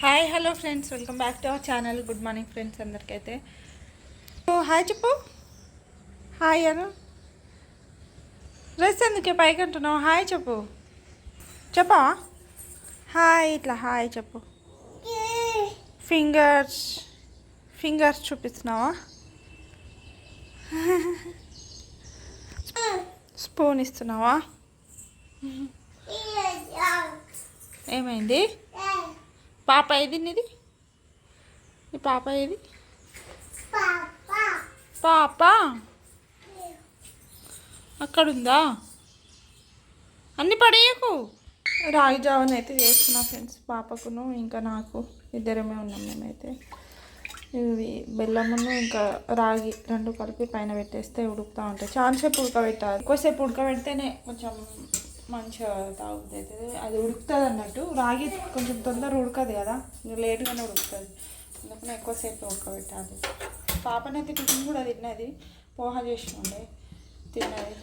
Hi hello friends, welcome back to our channel. Good morning friends అందరికైతే. Hi చెప్పు. Hi అను. Dress ఎందుకే పైకి అంటున్నావు? హాయ్ చెప్పు. చెప్పా హాయ్. ఇట్లా హాయ్ చెప్పు. Fingers fingers చూపిస్తున్నావా? స్పూన్ ఇస్తున్నావా? ఏమైంది? పాప ఏది నీది? ఈ పాప ఏది? పాప అక్కడుందా? అన్ని పడేయకు. రాగి జావన్ అయితే చేస్తున్నా ఫ్రెండ్స్. పాపకును ఇంకా నాకు ఇద్దరమే ఉన్నాం మేమైతే. ఇవి బెల్లమును ఇంకా రాగి రెండు కలిపి పైన పెట్టేస్తే ఉడుకుతూ ఉంటాయి. చాలాసేపు ఉడకబెట్టాలి. ఎక్కువసేపు ఉడకబెడితేనే కొంచెం మంచిగా తాగుతుంది అవుతుంది. అది ఉడుకుతుంది అన్నట్టు. రాగి కొంచెం తొందర ఉడకదు కదా, లేట్గానే ఉడుకుతుంది. అందుకనే ఎక్కువసేపు ఉడకబెట్టాలి. పాపనైతే టిఫిన్ కూడా తిన్నది. పోహా చేసి ఉండే తిన్నది.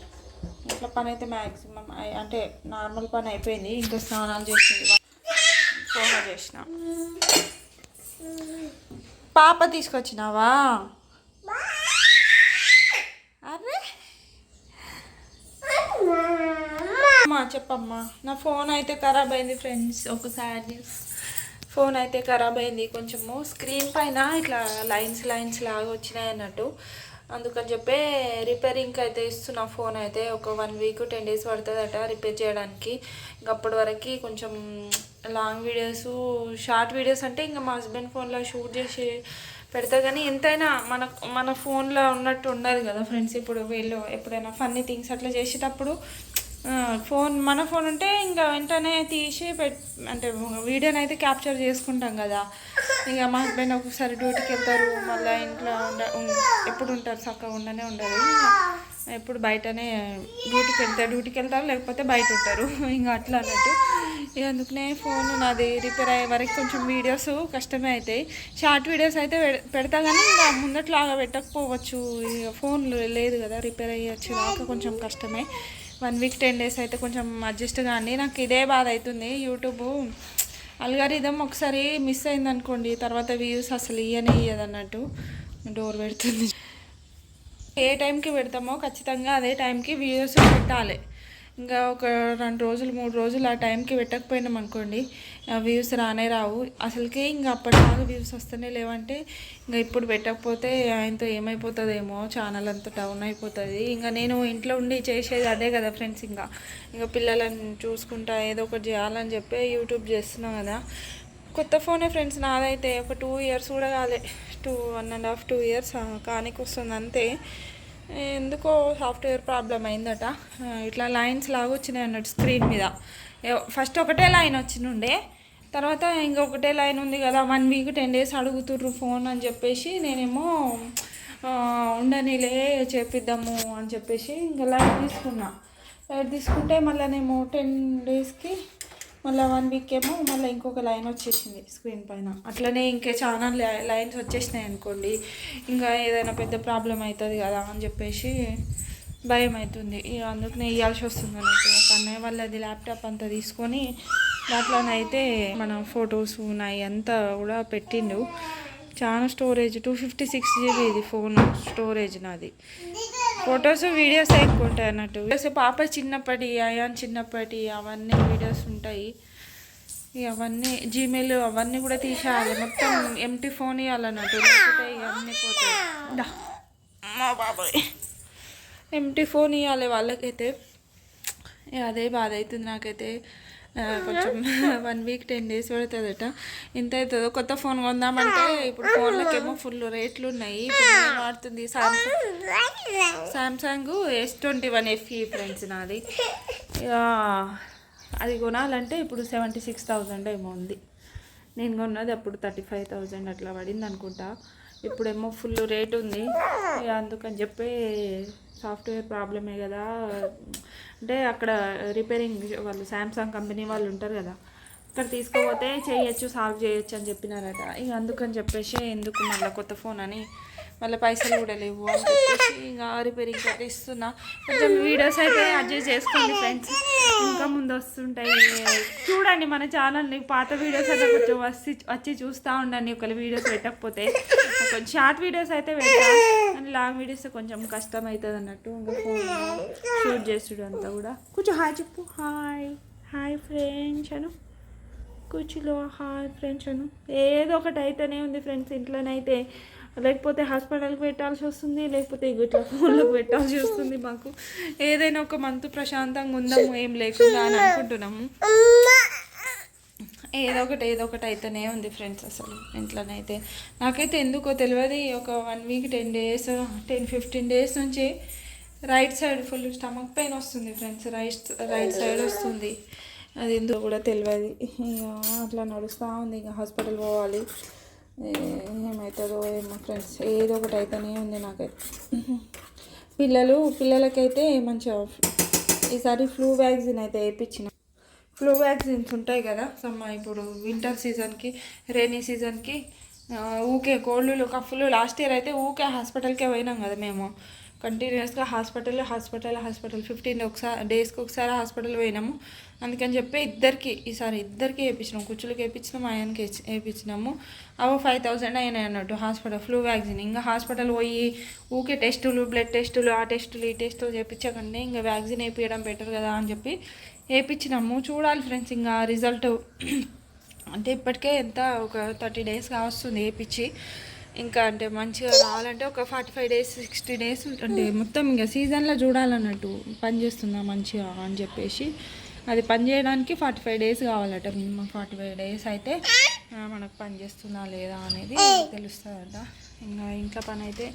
ఇంట్లో పని అయితే మ్యాక్సిమం అంటే నార్మల్ పని అయిపోయింది. ఇంకా స్నానాలు చేసి పోహా చేసిన. పాప తీసుకొచ్చినావా? అరే అమ్మా చెప్పమ్మా. నా ఫోన్ అయితే ఖరాబ్ అయింది ఫ్రెండ్స్. ఒకసారి ఫోన్ అయితే ఖరాబ్ అయింది. కొంచెము స్క్రీన్ పైన ఇట్లా లైన్స్ లాగా వచ్చినాయి అన్నట్టు. అందుకని చెప్పి రిపేరింగ్కి అయితే ఇస్తున్నా. ఫోన్ అయితే ఒక 1 వీక్ 10 డేస్ పడుతుందట రిపేర్ చేయడానికి. ఇంకా అప్పటి వరకు కొంచెం లాంగ్ వీడియోస్ షార్ట్ వీడియోస్ అంటే ఇంకా మా హస్బెండ్ ఫోన్లో షూట్ చేసి పెడతా. కానీ ఎంతైనా మన ఫోన్లో ఉన్నట్టు ఉండదు కదా ఫ్రెండ్స్. ఇప్పుడు వీళ్ళు ఎప్పుడైనా ఫన్నీ థింగ్స్ అట్లా చేసేటప్పుడు మన ఫోన్ ఉంటే ఇంకా వెంటనే తీసి అంటే వీడియోని అయితే క్యాప్చర్ చేసుకుంటాం కదా. ఇక మా హస్బెండ్ ఒక్కొక్కసారి డ్యూటీకి వెళ్తారు, మళ్ళీ ఇంట్లో ఎప్పుడు ఉంటారు, చక్కగా ఉండనే ఉండదు. ఎప్పుడు బయటనే డ్యూటీకి వెళ్తారు, లేకపోతే బయట ఉంటారు. ఇంకా అట్లా అన్నట్టు. ఇక అందుకనే ఫోన్ నాది రిపేర్ అయ్యే వరకు కొంచెం వీడియోస్ కష్టమే అవుతాయి. షార్ట్ వీడియోస్ అయితే పెడతా కానీ ఇంకా ముందట్లాగా పెట్టకపోవచ్చు. ఇక ఫోన్ లేదు కదా, రిపేర్ అయ్యొచ్చు దాకా కొంచెం కష్టమే. 1 వీక్ 10 డేస్ అయితే కొంచెం అడ్జస్ట్ కానీ. నాకు ఇదే బాధ అవుతుంది. యూట్యూబ్ అల్గారిథం ఒకసారి మిస్ అయింది అనుకోండి, తర్వాత వ్యూస్ అసలు ఇయ్యదు అన్నట్టు డోర్ పెడుతుంది. ఏ టైంకి పెడతామో ఖచ్చితంగా అదే టైంకి వ్యూస్ పెట్టాలి. ఇంకా ఒక 2 రోజులు 3 రోజులు ఆ టైంకి పెట్టకపోయినాం అనుకోండి, వ్యూస్ రావు అసలుకే. ఇంకా అప్పటిలాగా వ్యూస్ వస్తూనే లేవంటే ఇంకా ఇప్పుడు పెట్టకపోతే ఆయనతో ఏమైపోతుందేమో, ఛానల్ అంతా డౌన్ అయిపోతుంది. ఇంకా నేను ఇంట్లో ఉండి చేసేది అదే కదా ఫ్రెండ్స్. ఇంకా పిల్లలను చూసుకుంటా ఏదో ఒకటి చేయాలని చెప్పి యూట్యూబ్ చేస్తున్నాం కదా. కొత్త ఫోనే ఫ్రెండ్స్ నాదైతే. ఒక 2 ఇయర్స్ కూడా కాలే, 1.5 2 ఇయర్స్ కానికి వస్తుంది అంతే. ఎందుకో సాఫ్ట్వేర్ ప్రాబ్లం అయిందట. ఇట్లా లైన్స్ లాగా వచ్చినాయి అన్నట్టు స్క్రీన్ మీద. ఫస్ట్ ఒకటే లైన్ వచ్చినుండే, తర్వాత ఇంకొకటే లైన్ ఉంది కదా. 1 వీక్ 10 డేస్ అడుగుతుర్రు ఫోన్ అని చెప్పేసి నేనేమో ఉండనిలే చేపిద్దాము అని చెప్పేసి ఇంకా లైట్ తీసుకుంటే మళ్ళీనేమో 10 డేస్కి మళ్ళీ 1 వీక్ ఏమో మళ్ళీ ఇంకొక లైన్ వచ్చేసింది స్క్రీన్ పైన. అట్లనే ఇంకే చాలా లైన్స్ వచ్చేసినాయి అనుకోండి, ఇంకా ఏదైనా పెద్ద ప్రాబ్లం అవుతుంది కదా అని చెప్పేసి భయం అవుతుంది. అందుకనే ఇవ్వాల్సి వస్తుంది అన్నట్టు. ఒక అన్నయ్య వాళ్ళది ల్యాప్టాప్ అంతా తీసుకొని దాంట్లోనైతే మన ఫొటోస్ ఉన్నాయి అంతా కూడా పెట్టిండు. చాలా స్టోరేజ్ 256 GB ఇది ఫోన్ స్టోరేజ్ నాది. ఫొటోస్ వీడియోస్ ఎక్కువ ఉంటాయి అన్నట్టు. పాప చిన్నప్పటి అయాన్ చిన్నప్పటి అవన్నీ వీడియోస్ ఉంటాయి. అవన్నీ జీమెయిల్ అవన్నీ కూడా తీసేయాలి. మొత్తం ఎంటీ ఫోన్ ఇవ్వాలన్నట్టు, లేకపోతే ఇవన్నీ పోతాయి. మా బాబాయ్ ఎంటీ ఫోన్ ఇవ్వాలి వాళ్ళకైతే. అదే బాధ అవుతుంది నాకైతే. కొంచెం 1 వీక్ 10 డేస్ పడుతుందట. ఎంత అవుతుందో. కొత్త ఫోన్ కొందామంటే ఇప్పుడు ఫోన్లకేమో ఫుల్ రేట్లు ఉన్నాయి. ఇప్పుడు నేను వాడుతుంది సామ్సంగ్ S21 FE ఫ్రెండ్స్ నాది. అది కొనాలంటే ఇప్పుడు 76,000 ఏమో ఉంది. నేను కొన్నది అప్పుడు 35,000 అట్లా పడింది అనుకుంటా. ఇప్పుడేమో ఫుల్ రేట్ ఉంది. అందుకని చెప్పి సాఫ్ట్వేర్ ప్రాబ్లమే కదా. అంటే అక్కడ రిపేరింగ్ వాళ్ళు శాంసంగ్ కంపెనీ వాళ్ళు ఉంటారు కదా, అక్కడ తీసుకోపోతే సాల్వ్ చేయొచ్చు అని చెప్పినారట. అందుకని చెప్పేసి ఎందుకు మళ్ళీ కొత్త ఫోన్ అని మళ్ళీ పైసలు కూడా లేవు అని చెప్పేసి ఇంకా రిపేరింగ్ అయితే ఇస్తున్నా. కొంచెం వీడియోస్ అయితే అడ్జస్ట్ చేసుకోండి ఫ్రెండ్స్, ఇంకా ముందు వస్తుంటాయి. చూడండి మన ఛానల్ని, పాత వీడియోస్ అయితే కొంచెం వచ్చి చూస్తూ ఉండండి. ఒకవేళ వీడియోస్ పెట్టకపోతే కొంచెం షార్ట్ వీడియోస్ అయితే పెట్టా, అండ్ లాంగ్ వీడియోస్ కొంచెం కష్టం అవుతుంది అన్నట్టు. ఇంకా ఫోన్ షూట్ చేసుడు అంతా కూడా. కొంచెం హాయ్ చెప్పు. హాయ్ ఫ్రెండ్స్ అను, కూర్చులో హాయ్ ఫ్రెండ్స్ అను. ఏదో ఒకటి అయితేనే ఉంది ఫ్రెండ్స్ ఇంట్లోనైతే, లేకపోతే హాస్పిటల్కి పెట్టాల్సి వస్తుంది, లేకపోతే ఇట్లా ఫోన్లకు పెట్టాల్సి వస్తుంది. మాకు ఏదైనా ఒక మంత్ ప్రశాంతంగా ఉందాము ఏం లేకుండా అని అనుకుంటున్నాము. ఏదో ఒకటి అయితేనే ఉంది ఫ్రెండ్స్ అసలు ఇంట్లోనైతే. నాకైతే ఎందుకో తెలియదు, ఒక 1 వీక్ 10 డేస్ 10-15 డేస్ నుంచి right side full stomach pain వస్తుంది ఫ్రెండ్స్. రైట్ సైడ్ వస్తుంది, అది ఎందుకు కూడా తెలియదు. అట్లా నడుస్తూ ఉంది. ఇంకా హాస్పిటల్ పోవాలి, ఏమవుతుందో ఏమో ఫ్రెండ్స్. ఏదో ఒకటి అయితేనే ఉంది నాకైతే. పిల్లలకైతే మంచిగా ఈసారి ఫ్లూ వ్యాక్సిన్ అయితే వేయించిన. ఫ్లూ వ్యాక్సిన్స్ ఉంటాయి కదా ఇప్పుడు వింటర్ సీజన్కి, రైనీ సీజన్కి ఊకే కోల్డ్లు కఫ్లు. లాస్ట్ ఇయర్ అయితే ఊకే హాస్పిటల్కే పోయినాం కదా మేము, కంటిన్యూస్గా హాస్పిటల్ 15 డేస్కి ఒకసారి హాస్పిటల్ పోయినాము. అందుకని చెప్పి ఈసారి ఇద్దరికి వేయించినాము. కుచ్చులకి వేయించినాము, ఆయనకి వేయించినాము. అవి 5,000 అయినాయి అన్నట్టు హాస్పిటల్ ఫ్లూ వ్యాక్సిన్. ఇంకా హాస్పిటల్ పోయి ఊకే టెస్టులు, బ్లడ్ టెస్టులు, ఆ టెస్టులు ఈ టెస్టులు చేయించకండి, ఇంకా వ్యాక్సిన్ వేయించడం బెటర్ కదా అని చెప్పి వేయించినాము. చూడాలి ఫ్రెండ్స్ ఇంకా రిజల్ట్. అంటే ఇప్పటికే ఒక 30 డేస్ వస్తుంది వేయించి. ఇంకా అంటే మంచిగా రావాలంటే ఒక 45 డేస్ 60 డేస్ అంటే మొత్తం ఇంకా సీజన్లో చూడాలన్నట్టు పనిచేస్తుందా మంచిగా అని చెప్పేసి. అది పని చేయడానికి 45 డేస్ కావాలట మినిమం. 45 డేస్ అయితే మనకు పని చేస్తుందా లేదా అనేది తెలుస్తుందట. ఇంకా ఇంట్లో పని అయితే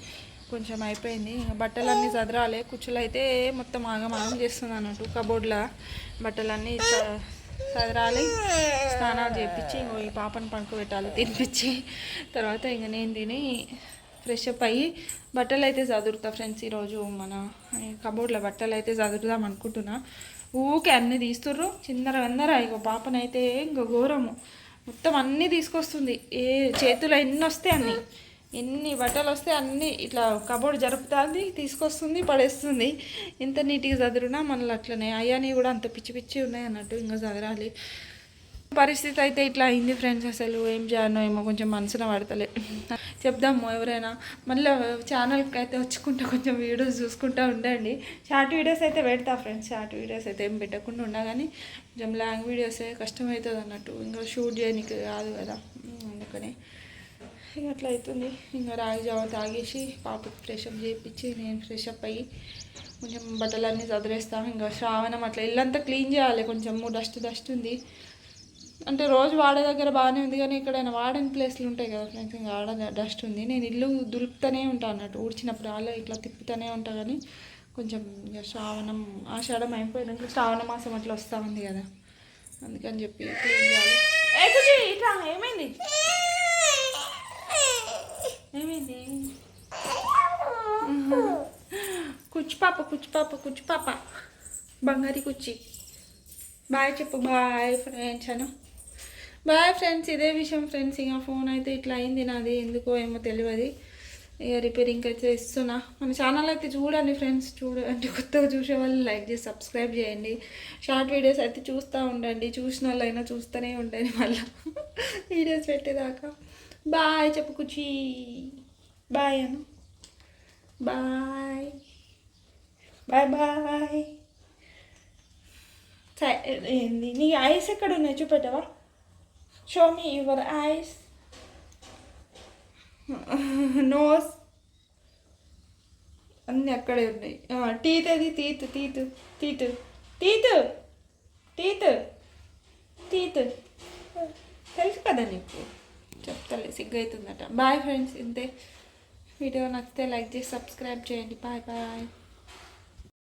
కొంచెం అయిపోయింది. ఇంకా బట్టలన్నీ చదరాలి. కుచ్చులు అయితే మొత్తం ఆగమాగం చేస్తుంది అన్నట్టు. కబోర్డ్లో బట్టలన్నీ చదరాలి, స్నానాలు చేయించి ఇంకో ఈ పాపను పడుకోబెట్టాలి తినిపించి. తర్వాత ఇంక నేను తిని ఫ్రెష్ అప్ అయ్యి బట్టలు అయితే చదురుతా ఫ్రెండ్స్. ఈరోజు మన కబోర్డ్లో బట్టలు అయితే చదురుదాం అనుకుంటున్నా. ఊకే అన్నీ తీస్తుర్రు చిందర ఇక పాపనైతే ఇంకో ఘోరము. మొత్తం అన్నీ తీసుకొస్తుంది. చేతులు ఎన్ని బట్టలు వస్తే అన్నీ ఇట్లా కబోర్డ్ జరుపుతుంది, తీసుకొస్తుంది, పడేస్తుంది. ఎంత నీట్గా చదురునా మళ్ళీ అట్లనే అయ్యాని కూడా అంత పిచ్చి ఉన్నాయి అన్నట్టు. ఇంకా చదరాలి. పరిస్థితి అయితే ఇట్లా అయింది ఫ్రెండ్స్. అసలు ఏం చేయాలో ఏమో కొంచెం మనసున పడతలే. చెప్దాము ఎవరైనా మళ్ళీ ఛానల్కి అయితే వచ్చుకుంటా కొంచెం వీడియోస్ చూసుకుంటూ ఉండండి. షార్ట్ వీడియోస్ అయితే పెడతా ఫ్రెండ్స్. షార్ట్ వీడియోస్ అయితే ఏం పెట్టకుండా ఉన్నా కానీ కొంచెం లాంగ్ వీడియోసే కష్టమవుతుంది అన్నట్టు. ఇంకా షూట్ చేయడానికి కాదు కదా, అందుకని ఇక అట్లా అవుతుంది. ఇంకా రాగి జావ తాగేసి పాపకి ఫ్రెష్ అప్ చేయించి నేను ఫ్రెష్ అప్ అయ్యి కొంచెం బట్టలన్నీ చదిరేస్తాను. ఇంకా శ్రావణం అట్లా ఇల్లంతా క్లీన్ చేయాలి. కొంచెం డస్ట్ ఉంది. అంటే రోజు వాడే దగ్గర బాగానే ఉంది కానీ ఎక్కడైనా వాడని ప్లేస్లు ఉంటాయి కదా ఫ్రెండ్స్, ఇంకా ఆడ డస్ట్ ఉంది. నేను ఇల్లు దులుపుతూనే ఉంటాను అన్నట్టు, ఊడ్చినప్పుడు అలా ఇట్లా తిప్పుతూనే ఉంటాను. కానీ కొంచెం ఇక ఆషాఢం అయిపోయినాక శ్రావణ మాసం అట్లా వస్తూ ఉంది కదా, అందుకని చెప్పి క్లీన్ చేయాలి. ఇట్లా ఏమైంది కుచ్చు పాప బంగారి కుచ్చి. బాయ్ చెప్పు. బాయ్ ఫ్రెండ్స్ అను. Bye friends. ఇదే విషయం ఫ్రెండ్స్. ఇక ఫోన్ అయితే ఇట్లా అయింది నాది, ఎందుకో ఏమో తెలియదు. ఇక రిపేరింగ్ అయితే ఇస్తున్నా. మన ఛానల్ అయితే చూడండి ఫ్రెండ్స్. అంటే కొత్తగా చూసే వాళ్ళు లైక్ చేసి సబ్స్క్రైబ్ చేయండి. షార్ట్ వీడియోస్ అయితే చూస్తూ ఉండండి. చూసిన వాళ్ళైనా చూస్తూనే ఉండండి మళ్ళీ వీడియోస్ పెట్టేదాకా. బాయ్ చెప్పు కుచి. బాయ్ అను. Bye bye. ఏంది నీ ఐస్ ఎక్కడ ఉన్నాయి చూపెట్టవా? Show me your eyes, nose అన్నీ అక్కడే ఉన్నాయి. టీత్ అది టీత్ తెలుసు కదా నీకు, చెప్తాలే సిగ్గు అవుతుందట. Bye friends. ఇంతే. వీడియో నచ్చితే లైక్ చేసి సబ్స్క్రైబ్ చేయండి. బాయ్.